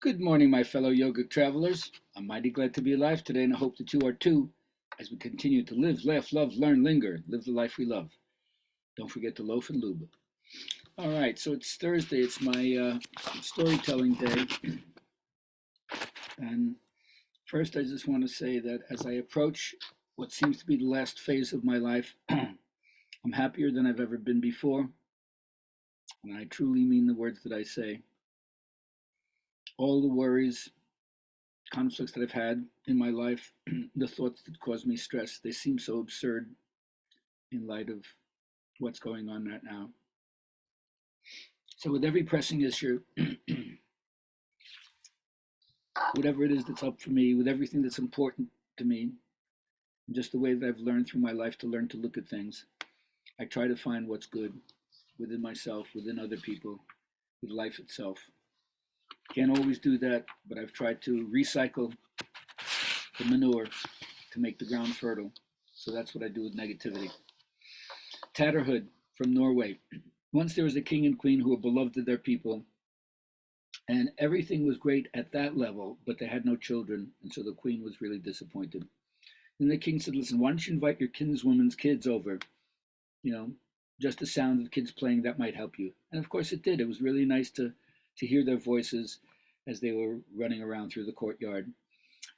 Good morning, my fellow yogic travelers. I'm mighty glad to be alive today, and I hope that you are too, as we continue to live, laugh, love, learn, linger, live the life we love. Don't forget to loaf and lube. All right, so it's Thursday. It's my storytelling day. And first, I just want to say that as I approach what seems to be the last phase of my life, I'm happier than I've ever been before. And I truly mean the words that I say. All the worries, conflicts that I've had in my life, the thoughts that cause me stress, they seem so absurd in light of what's going on right now. So, with every pressing issue, whatever it is that's up for me, with everything that's important to me, just the way that I've learned through my life to learn to look at things, I try to find what's good within myself, within other people, with life itself. Can't always do that, but I've tried to recycle the manure to make the ground fertile. So that's what I do with negativity. Tatterhood from Norway. Once there was a king and queen who were beloved of their people, and everything was great at that level, but they had no children, and so the queen was really disappointed. And the king said, "Listen, why don't you invite your kinswoman's kids over? You know, just the sound of the kids playing, that might help you." And of course it did. It was really nice to hear their voices as they were running around through the courtyard.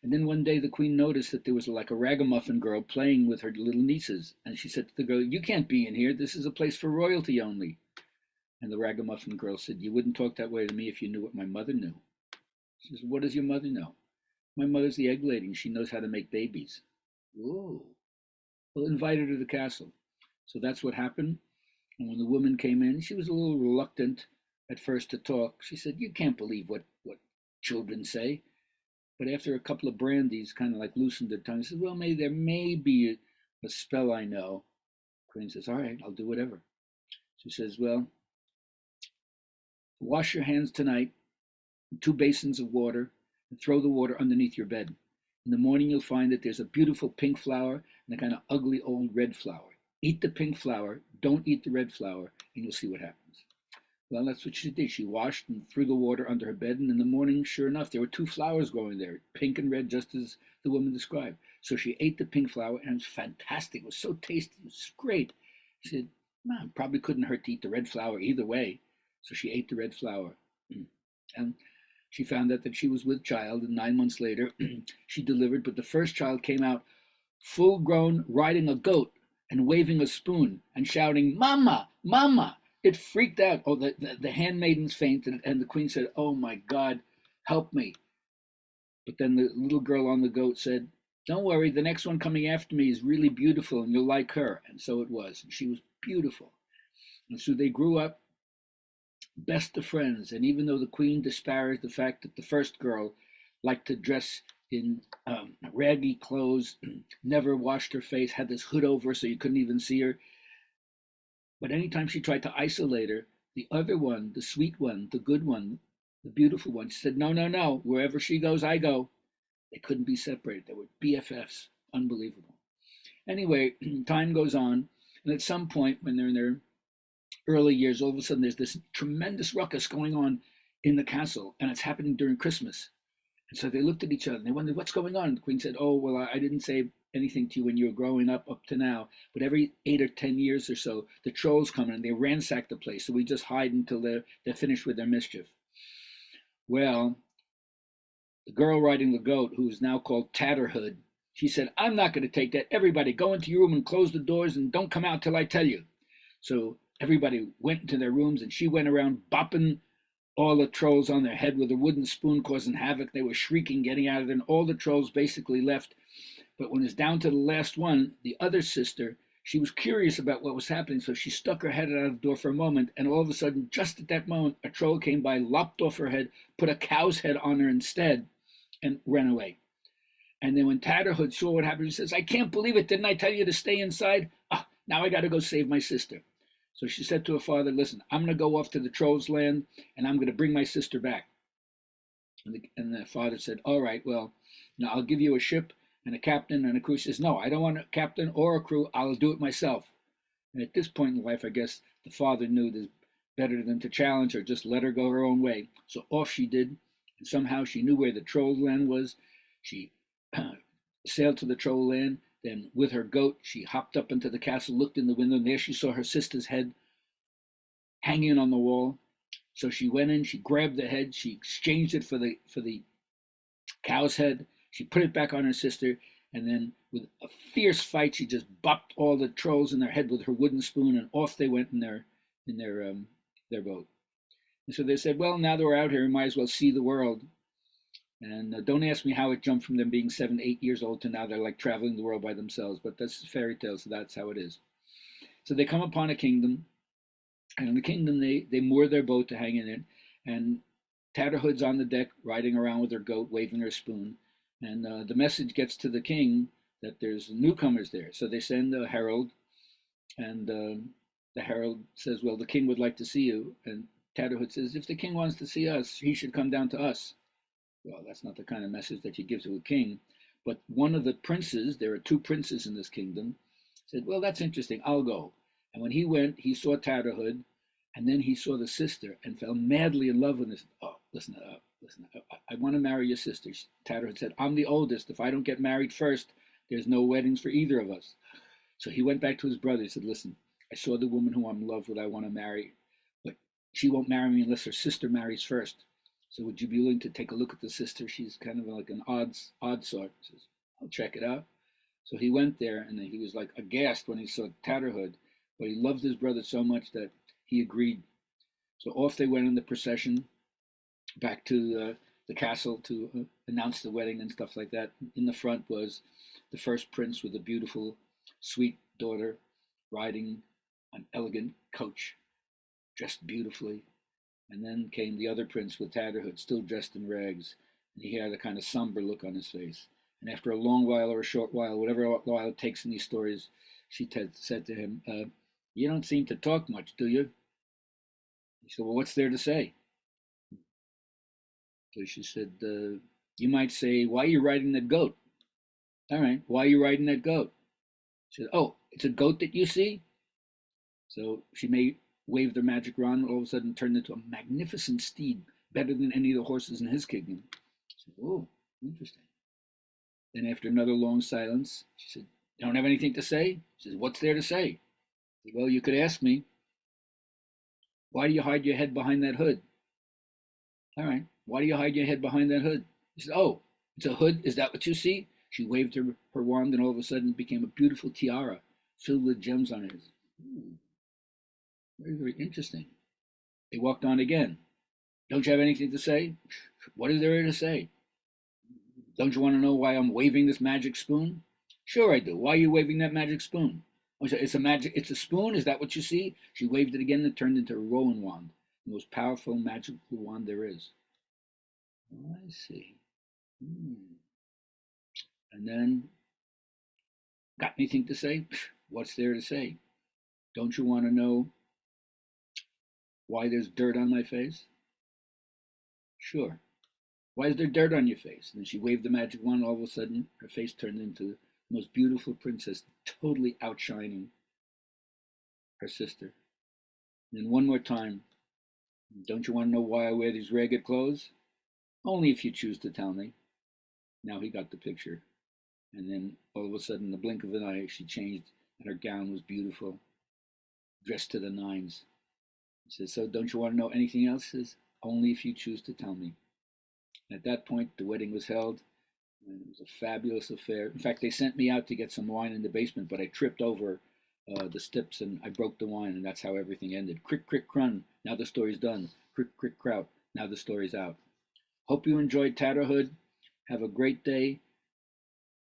And then one day the queen noticed that there was like a ragamuffin girl playing with her little nieces. And she said to the girl, "You can't be in here. This is a place for royalty only." And the ragamuffin girl said, "You wouldn't talk that way to me if you knew what my mother knew." She says, "What does your mother know?" "My mother's the egg lady and she knows how to make babies." Whoa. Well, invite her to the castle. So that's what happened. And when the woman came in, she was a little reluctant at first to talk. She said, "You can't believe what children say." But after a couple of brandies, kind of like loosened her tongue, she said, "Well, maybe there may be a spell I know." Queen says, "All right, I'll do whatever." She says, "Well, wash your hands tonight in 2 basins of water and throw the water underneath your bed. In the morning, you'll find that there's a beautiful pink flower and a kind of ugly old red flower. Eat the pink flower, don't eat the red flower, and you'll see what happens." Well, that's what she did. She washed and threw the water under her bed, and in the morning, sure enough, there were 2 flowers growing there, pink and red, just as the woman described. So she ate the pink flower, and it was fantastic. It was so tasty. It was great. She said, "Man, probably couldn't hurt to eat the red flower either way." So she ate the red flower. And she found out that she was with child, and 9 months later, she delivered. But the first child came out full grown, riding a goat and waving a spoon and shouting, "Mama, Mama." It freaked out. Oh, the handmaidens fainted, and the queen said, "Oh my God, help me." But then the little girl on the goat said, "Don't worry, the next one coming after me is really beautiful, and you'll like her." And so it was. And she was beautiful. And so they grew up best of friends. And even though the queen disparaged the fact that the first girl liked to dress in raggy clothes, never washed her face, had this hood over so you couldn't even see her, but anytime she tried to isolate her, the other one, the sweet one, the good one, the beautiful one, she said, "No, no, no. Wherever she goes, I go." They couldn't be separated. They were BFFs. Unbelievable. Anyway, time goes on, and at some point, when they're in their early years, all of a sudden there's this tremendous ruckus going on in the castle, and it's happening during Christmas. And so they looked at each other and they wondered, "What's going on?" And the queen said, "Oh, well, I didn't say anything to you when you were growing up to now, but every 8 or 10 years or so, the trolls come in and they ransack the place. So we just hide until they're finished with their mischief." Well, the girl riding the goat, who is now called Tatterhood, she said, "I'm not going to take that. Everybody go into your room and close the doors and don't come out till I tell you." So everybody went into their rooms and she went around bopping all the trolls on their head with a wooden spoon, causing havoc. They were shrieking, getting out of it, and all the trolls basically left. But when it's down to the last one, the other sister, she was curious about what was happening, so she stuck her head out of the door for a moment, and all of a sudden, just at that moment, a troll came by, lopped off her head, put a cow's head on her instead, and ran away. And then when Tatterhood saw what happened, he says, "I can't believe it. Didn't I tell you to stay inside? Ah, now I got to go save my sister." So she said to her father, "Listen, I'm going to go off to the trolls' land, and I'm going to bring my sister back." And the father said, "All right, well, now I'll give you a ship and a captain and a crew." She says, "No, I don't want a captain or a crew. I'll do it myself." And at this point in life, I guess the father knew this better than to challenge her, just let her go her own way. So off she did, And somehow she knew where the troll land was. She sailed to the troll land. Then, with her goat, she hopped up into the castle, looked in the window, and there she saw her sister's head hanging on the wall. So she went in, she grabbed the head, she exchanged it for the cow's head. She put it back on her sister, and then with a fierce fight, she just bopped all the trolls in their head with her wooden spoon, and off they went in their boat. And so they said, "Well, now that we're out here, we might as well see the world." And don't ask me how it jumped from them being 7, 8 years old to now they're like traveling the world by themselves. But that's a fairy tale, so that's how it is. So they come upon a kingdom, and in the kingdom they moor their boat to hang in it, and Tatterhood's on the deck riding around with her goat, waving her spoon, and the message gets to the king that there's newcomers there. So they send a herald, and the herald says, "Well, the king would like to see you." And Tatterhood says, "If the king wants to see us, he should come down to us." Well, that's not the kind of message that you give to a king. But one of the princes, there are two princes in this kingdom, said, "Well, that's interesting. I'll go." And when he went, he saw Tatterhood, and then he saw the sister and fell madly in love with this. "Oh, listen, listen, I want to marry your sister." Tatterhood said, "I'm the oldest. If I don't get married first, there's no weddings for either of us." So he went back to his brother. He said, "Listen, I saw the woman who I'm in love with. I want to marry, but she won't marry me unless her sister marries first. So would you be willing to take a look at the sister? She's kind of like an odd sort." He says, "I'll check it out." So he went there, and he was like aghast when he saw Tatterhood, but he loved his brother so much that he agreed. So off they went in the procession back to the castle to announce the wedding and stuff like that. In the front was the first prince with a beautiful, sweet daughter riding an elegant coach, dressed beautifully. And then came the other prince with Tatterhood, still dressed in rags, and he had a kind of somber look on his face. And after a long while or a short while, whatever while it takes in these stories, she said to him, "You don't seem to talk much, do you?" He said, "Well, what's there to say?" So she said, "You might say, why are you riding that goat?" "All right, why are you riding that goat?" She said, "Oh, it's a goat that you see?" So she waved her magic wand, and all of a sudden turned into a magnificent steed, better than any of the horses in his kingdom. I said, "Oh, interesting." Then after another long silence, she said, "You don't have anything to say?" She said, "What's there to say?" I said, "Well, you could ask me, why do you hide your head behind that hood?" "All right, why do you hide your head behind that hood?" She said, "Oh, it's a hood. Is that what you see?" She waved her wand, and all of a sudden it became a beautiful tiara filled with gems on it. Ooh, very, very interesting. They walked on again. "Don't you have anything to say?" "What is there to say?" "Don't you want to know why I'm waving this magic spoon?" "Sure I do. Why are you waving that magic spoon?" "Oh, so it's a spoon. Is that what you see?" She waved it again and it turned into a rowan wand, the most powerful magical wand there is. "Oh, I see. Hmm. And then, got anything to say?" "What's there to say?" "Don't you want to know why there's dirt on my face?" "Sure. Why is there dirt on your face?" And then she waved the magic wand. All of a sudden, her face turned into the most beautiful princess, totally outshining her sister. And then one more time, "Don't you want to know why I wear these ragged clothes?" "Only if you choose to tell me." Now he got the picture. And then all of a sudden, in the blink of an eye, she changed, and her gown was beautiful, dressed to the nines. He says, "So don't you want to know anything else?" He says, "Only if you choose to tell me." And at that point, the wedding was held, and it was a fabulous affair. In fact, they sent me out to get some wine in the basement, but I tripped over the steps and I broke the wine, and that's how everything ended. Crick, crick, crun. Now the story's done. Crick, crick, kraut. Now the story's out. Hope you enjoyed Tatterhood. Have a great day.